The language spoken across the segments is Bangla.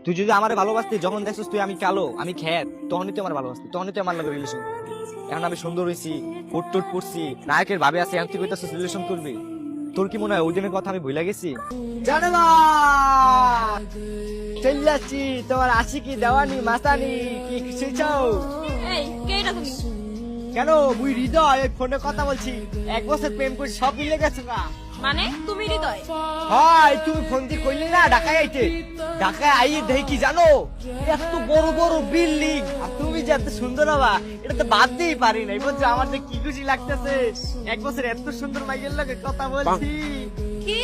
তুই যদি আমার ভালোবাসতি, যখন দেখছিস তুই আমি কালো, আমি খ্যাত, তখনই তুই আমার ভালোবাসতি, তখনই তুই আমার লগে রিলেশন করবি। এখন আমি সুন্দর হয়েছি, কোট টোট পড়ছি, নায়কের ভাবে আছে, এখন তুই কইতাছিস রিলেশন করবি। তোর কি মনে হয় ওই দিনের কথা আমি ভুলে গেছি? জানো না, চল্লাচ্ছি তোমার আশিকি দেওয়ানি মাস্তানি কি কিছুই চাও? এই কে এটা তুমি? কেন মুই হৃদয় ফোনে কথা বলছি, 1 বছর প্রেম করে সব মিলে গেছে না। মানে তুমি হৃদয়? হয় তুমি ফোন দিয়ে কইলি না ঢাকায় আইতে, ঢাকায় আইয়ে দেখি কি জানো, এত বড় বড় বিল্ডিং, আর তুমি যে এত সুন্দর হবা এটা তো বাদ দিয়েই পারি না। বুঝছো আমার যে কি খুশি লাগতেছে, 1 বছর এত সুন্দর মাইয়ের লগে কথা বলছি। কি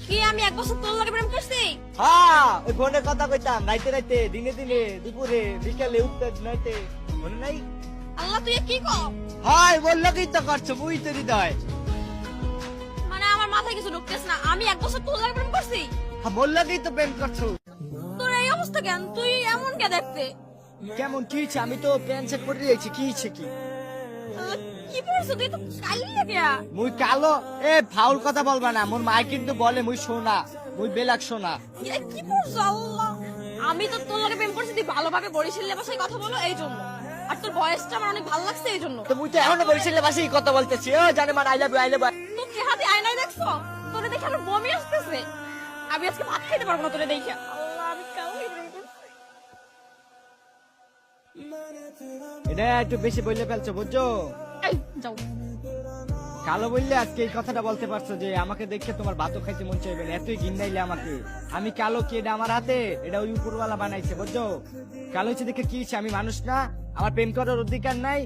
কি আমি 1 বছর তোর লাগে প্রেম করছি? হ্যাঁ ওই ফোনে কথা কইতাম রাইতে রাইতে, দিনে দিনে, দুপুরে, বিকালে, উত্তর নয়তে, মনে নাই? আল্লাহ তুই কি কর? হয় বললো কি তো করছো, মুই তো হৃদয়। মানে আমার মাথায় কিছু ঢুকতেছ না, আমি 1 বছর তোর লাগে প্রেম করছি? হ্যাঁ বললো কি তো প্রেম করছো। তোর এই অবস্থা কেন? তুই এমন কে দেখতে? কেমন কি ইচ্ছে, আমি তো প্যান্ট শার্ট পরে দিয়েছি, কি ইচ্ছে কি? আল্লাহ, কি পড়ছো তুই? তো কালি লাগে। মুই কালো, এ ফাউল কথা বলবা না, মোর মাই কিন্তু বলে মুই সোনা, মুই বেলাক সোনা। কি পড়ছো আল্লাহ? আমি তো তোর লাগে প্রেম করছি, তুই ভালোভাবে বরিশালের ভাষায় কথা বলো এই জন্য, আর তোর ভয়েসটা আমার অনেক ভালো লাগছে এই জন্য। তো মুই তো এখনো বরিশালের ভাষায় কথা বলতেছি। ও জানে মান I love you, I love you. তোর চেহারা আয়নায় দেখছো? তোরে দেখে আমার বমি আসতেছে। আমি আজকে ভাত খাইতে পারবো না তোরে দেখে। আল্লাহ, আমি কাউকে প্রেম করছি। এটা একটু বেশি বললে ফেলছো, বুঝছো? এই, যাও। কালো বললে আজকে এই কথাটা বলতে পারছো যে আমাকে দেখে তোমার ভাতও খাইতে মন চাইবে না, এতই ঘিন্নাইলে আমাকে। আমি কালো কি এটা আমার হাতে, এটা ওই উপরওয়ালা বানাইছে, বুঝছো? কালো হচ্ছে দেখে কি হইছে, আমি মানুষ না? আমার প্রেম করার অধিকার নাই?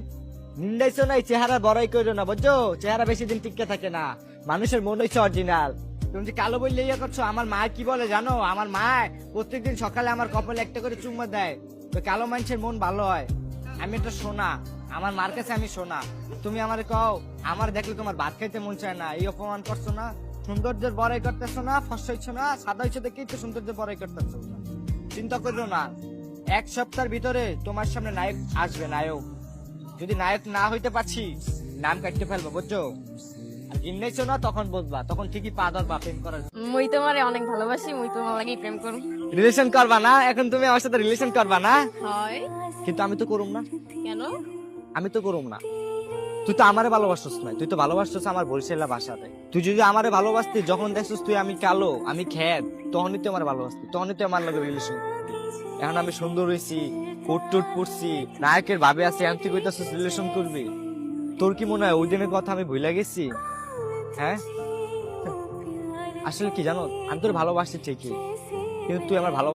নিন্দাইছো নাই, চেহারা বড়াই করো না, বুঝছো? চেহারা বেশি দিন টিকে থাকে না, মানুষের মন হচ্ছে অরিজিনাল। তুমি যে কালো বললে ইয়ে করছো, আমার মা কি বলে জানো? আমার মা প্রত্যেকদিন সকালে আমার কপালে একটা করে চুম্মা দেয়, তো কালো মানুষের মন ভালো হয়। আমি একটা সোনা, আমার মার কাছে আমি সোনা। তুমি আমারে কও আমার দেখলে তোমার ভাত খাইতে মন চায় না, এই অপমান করছো না? সৌন্দর্যের বড়াই করতেছো না, ফর্সা হইছো না, সাদা হইছো দেখেই তো সৌন্দর্যের বড়াই করতেছো। চিন্তা করো না, 1 সপ্তাহের ভিতরে তোমার সামনে নায়ক আসবে, নায়ক। যদি নায়ক না হইতে পারছি, নাম কাটতে ফেলবো, বুঝছো? আর ঘিন্নাইছো না, তখন বুঝবা, তখন ঠিকই পা ধরবা প্রেম করার। মুই তোমারে অনেক ভালোবাসি, মুই তোমার লাগি প্রেম করব। রিলেশন করবা না? এখন তুমি আমার সাথে রিলেশন করবা না? হয়। কিন্তু আমি তো করুম না, কেন? আমি তো করুম না। তুই তো আমারে ভালোবাসছিস না, তুই তো ভালোবাসছিস আমার বরিশালের ভাষাতে। তুই যদি আমারে ভালোবাসতি, যখন দেখছিস তুই আমি কালো, আমি খ্যাত, তখনই তুই আমার ভালোবাসতি, তখনই তুই আমার লগে রিলেশন। এখন আমি সুন্দর হয়েছি, কোট টোট পড়ছি, নায়কের ভাবে আছে, এখন তুই কইতাছিস রিলেশন করবি। তোর কি মনে হয় ওই দিনের কথা আমি ভুলে গেছি? হ্যাঁ আসলে কি জানো, আমি তোর ভালোবাসি ঠিকই, কিন্তু তুই আমার ভালো